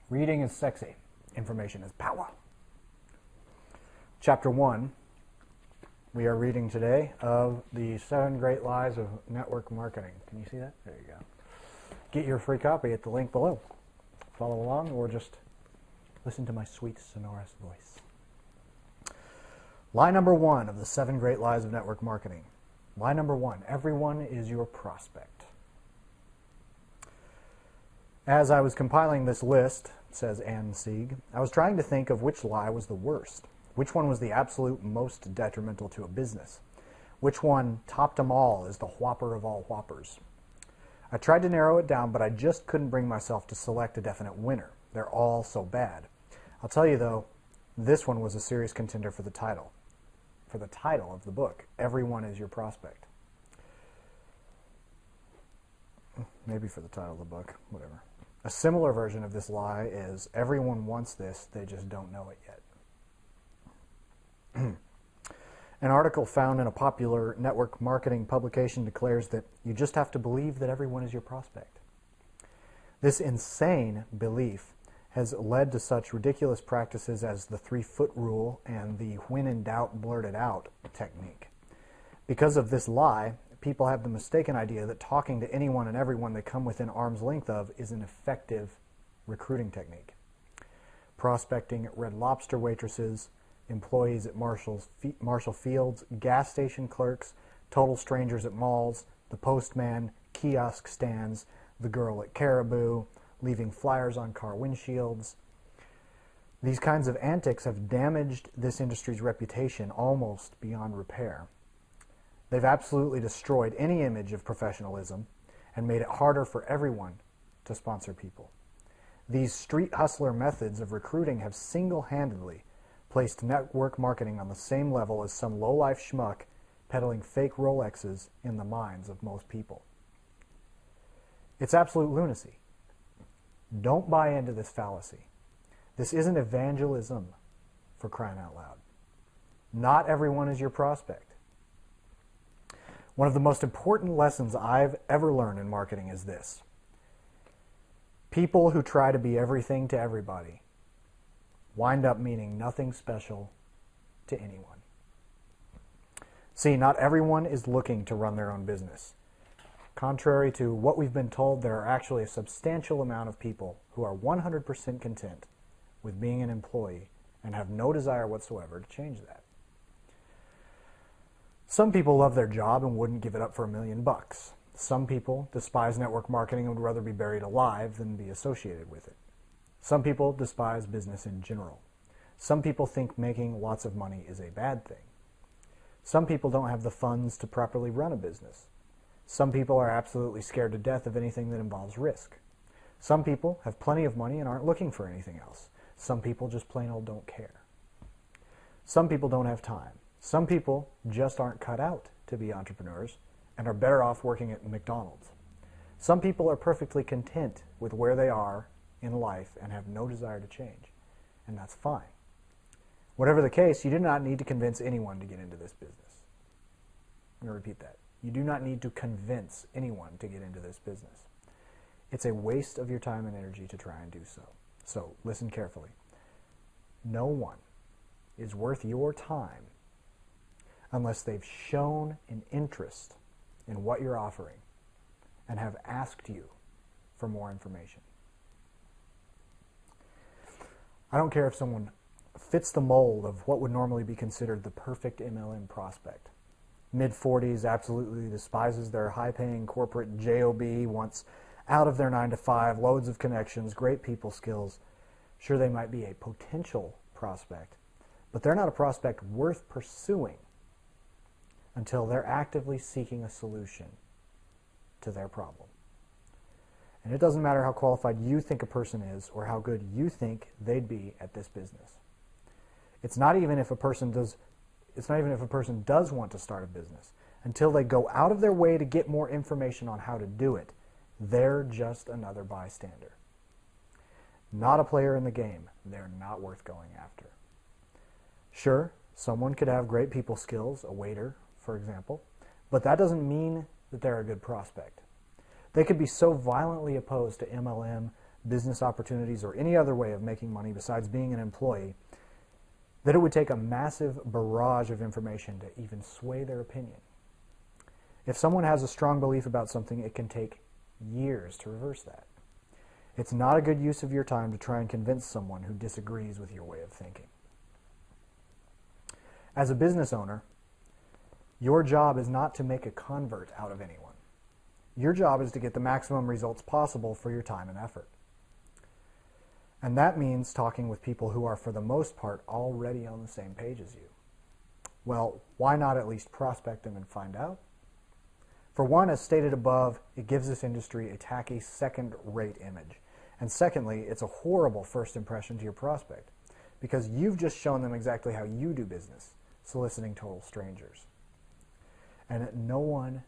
Reading is sexy. Information is power. Chapter 1, we are reading today of the 7 Great Lies of Network Marketing. Can you see that? There you go. Get your free copy at the link below. Follow along or just listen to my sweet, sonorous voice. Lie number 1 of the 7 Great Lies of Network Marketing. Lie number 1, everyone is your prospect. As I was compiling this list, says Ann Sieg, I was trying to think of which lie was the worst. Which one was the absolute most detrimental to a business? Which one topped them all as the whopper of all whoppers? I tried to narrow it down, but I just couldn't bring myself to select a definite winner. They're all so bad. I'll tell you though, this one was a serious contender for the title. For the title of the book, Everyone is Your Prospect. Maybe for the title of the book, whatever. A similar version of this lie is, everyone wants this, they just don't know it yet. An article found in a popular network marketing publication declares that you just have to believe that everyone is your prospect. This insane belief has led to such ridiculous practices as the 3-foot rule and the when in doubt, blurt it out technique. Because of this lie, people have the mistaken idea that talking to anyone and everyone they come within arm's length of is an effective recruiting technique. Prospecting at Red Lobster waitresses, employees at Marshall Field's, gas station clerks, total strangers at malls, the postman, kiosk stands, the girl at Caribou, leaving flyers on car windshields. These kinds of antics have damaged this industry's reputation almost beyond repair. They've absolutely destroyed any image of professionalism and made it harder for everyone to sponsor people. These street hustler methods of recruiting have single-handedly placed network marketing on the same level as some low-life schmuck peddling fake Rolexes in the minds of most people. It's absolute lunacy. Don't buy into this fallacy. This isn't evangelism, for crying out loud. Not everyone is your prospect. One of the most important lessons I've ever learned in marketing is this. People who try to be everything to everybody wind up meaning nothing special to anyone. See, not everyone is looking to run their own business. Contrary to what we've been told, there are actually a substantial amount of people who are 100% content with being an employee and have no desire whatsoever to change that. Some people love their job and wouldn't give it up for $1 million. Some people despise network marketing and would rather be buried alive than be associated with it. Some people despise business in general. Some people think making lots of money is a bad thing. Some people don't have the funds to properly run a business. Some people are absolutely scared to death of anything that involves risk. Some people have plenty of money and aren't looking for anything else. Some people just plain old don't care. Some people don't have time. Some people just aren't cut out to be entrepreneurs and are better off working at McDonald's. Some people are perfectly content with where they are in life and have no desire to change, and that's fine. Whatever the case, you do not need to convince anyone to get into this business. I'm going to repeat that. You do not need to convince anyone to get into this business. It's a waste of your time and energy to try and do so. So listen carefully. No one is worth your time unless they've shown an interest in what you're offering and have asked you for more information. I don't care if someone fits the mold of what would normally be considered the perfect MLM prospect. Mid-40s, absolutely despises their high-paying corporate job, wants out of their 9-to-5, loads of connections, great people skills. Sure, they might be a potential prospect, but they're not a prospect worth pursuing until they're actively seeking a solution to their problem. And it doesn't matter how qualified you think a person is or how good you think they'd be at this business. It's not even if a person does want to start a business. Until they go out of their way to get more information on how to do it, they're just another bystander. Not a player in the game. They're not worth going after. Sure, someone could have great people skills, a waiter, for example, but that doesn't mean that they're a good prospect. They could be so violently opposed to MLM business opportunities, or any other way of making money besides being an employee, that it would take a massive barrage of information to even sway their opinion. If someone has a strong belief about something, it can take years to reverse that. It's not a good use of your time to try and convince someone who disagrees with your way of thinking. As a business owner, your job is not to make a convert out of anyone. Your job is to get the maximum results possible for your time and effort. And that means talking with people who are, for the most part, already on the same page as you. Well, why not at least prospect them and find out? For one, as stated above, it gives this industry a tacky second-rate image. And secondly, it's a horrible first impression to your prospect, because you've just shown them exactly how you do business, soliciting total strangers. And no one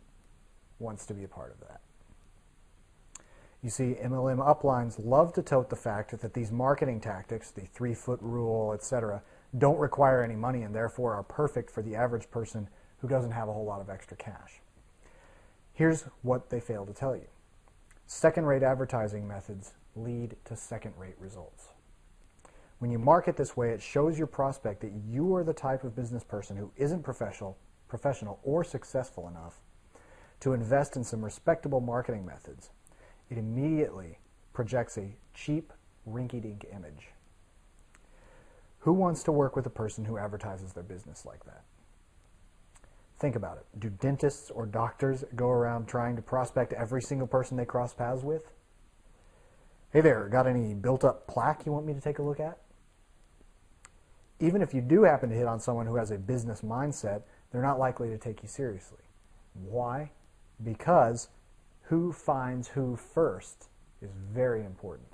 wants to be a part of that. You see, MLM uplines love to tout the fact that these marketing tactics, the 3-foot rule, etc., don't require any money and therefore are perfect for the average person who doesn't have a whole lot of extra cash. Here's what they fail to tell you. Second-rate advertising methods lead to second-rate results. When you market this way, it shows your prospect that you are the type of business person who isn't professional or successful enough to invest in some respectable marketing methods. It immediately projects a cheap, rinky-dink image. Who wants to work with a person who advertises their business like that? Think about it. Do dentists or doctors go around trying to prospect every single person they cross paths with? Hey there, got any built-up plaque you want me to take a look at? Even if you do happen to hit on someone who has a business mindset, they're not likely to take you seriously. Why? Because who finds who first is very important.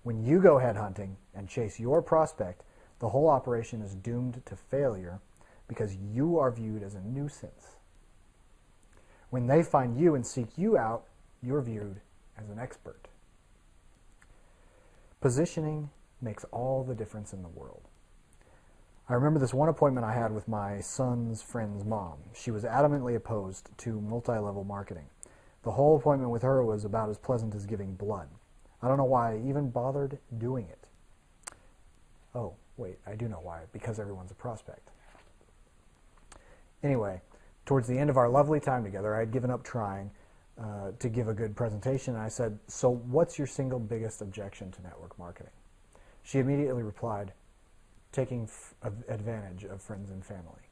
When you go headhunting and chase your prospect, the whole operation is doomed to failure because you are viewed as a nuisance. When they find you and seek you out, you're viewed as an expert. Positioning makes all the difference in the world. I remember this one appointment I had with my son's friend's mom. She was adamantly opposed to multi-level marketing. The whole appointment with her was about as pleasant as giving blood. I don't know why I even bothered doing it. Oh, wait, I do know why. Because everyone's a prospect. Anyway, towards the end of our lovely time together, I had given up trying to give a good presentation, and I said, "So what's your single biggest objection to network marketing?" She immediately replied, "Taking advantage of friends and family."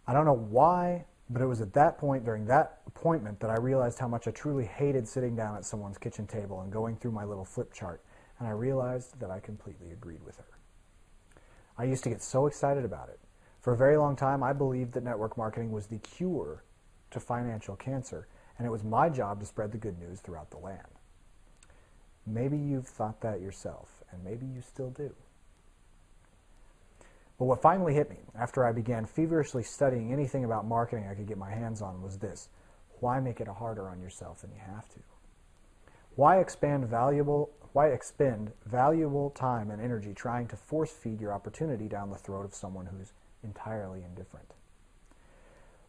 I don't know why, but it was at that point during that appointment that I realized how much I truly hated sitting down at someone's kitchen table and going through my little flip chart, and I realized that I completely agreed with her. I used to get so excited about it. For a very long time, I believed that network marketing was the cure to financial cancer, and it was my job to spread the good news throughout the land. Maybe you've thought that yourself, and maybe you still do. But what finally hit me, after I began feverishly studying anything about marketing I could get my hands on, was this: why make it harder on yourself than you have to? Why expend valuable time and energy trying to force-feed your opportunity down the throat of someone who's entirely indifferent?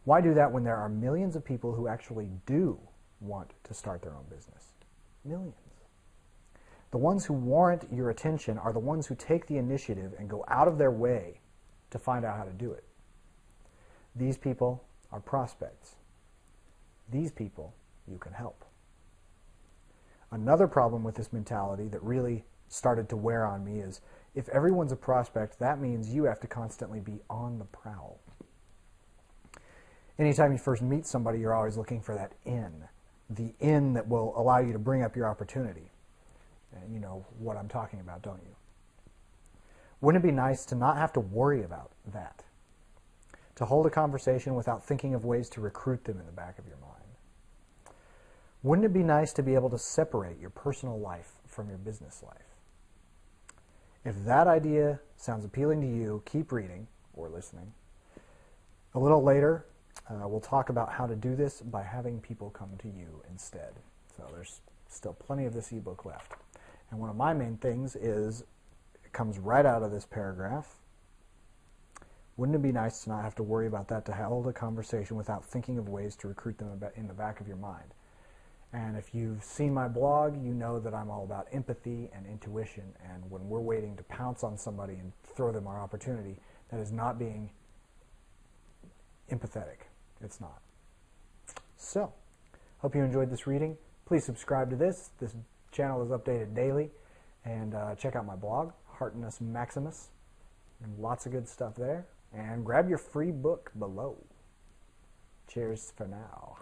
Why do that when there are millions of people who actually do want to start their own business? Millions. The ones who warrant your attention are the ones who take the initiative and go out of their way to find out how to do it. These people are prospects. These people you can help. Another problem with this mentality that really started to wear on me is if everyone's a prospect, that means you have to constantly be on the prowl. Anytime you first meet somebody, you're always looking for that in, the in that will allow you to bring up your opportunity. And you know what I'm talking about, don't you? Wouldn't it be nice to not have to worry about that? To hold a conversation without thinking of ways to recruit them in the back of your mind? Wouldn't it be nice to be able to separate your personal life from your business life? If that idea sounds appealing to you, keep reading or listening. A little later, we'll talk about how to do this by having people come to you instead. So there's still plenty of this ebook left. And one of my main things is, it comes right out of this paragraph. Wouldn't it be nice to not have to worry about that, to hold a conversation without thinking of ways to recruit them in the back of your mind? And if you've seen my blog, you know that I'm all about empathy and intuition. And when we're waiting to pounce on somebody and throw them our opportunity, that is not being empathetic. It's not. So, hope you enjoyed this reading. Please subscribe to this. This channel is updated daily. And check out my blog, HeartenUsMaximus. And lots of good stuff there. And grab your free book below. Cheers for now.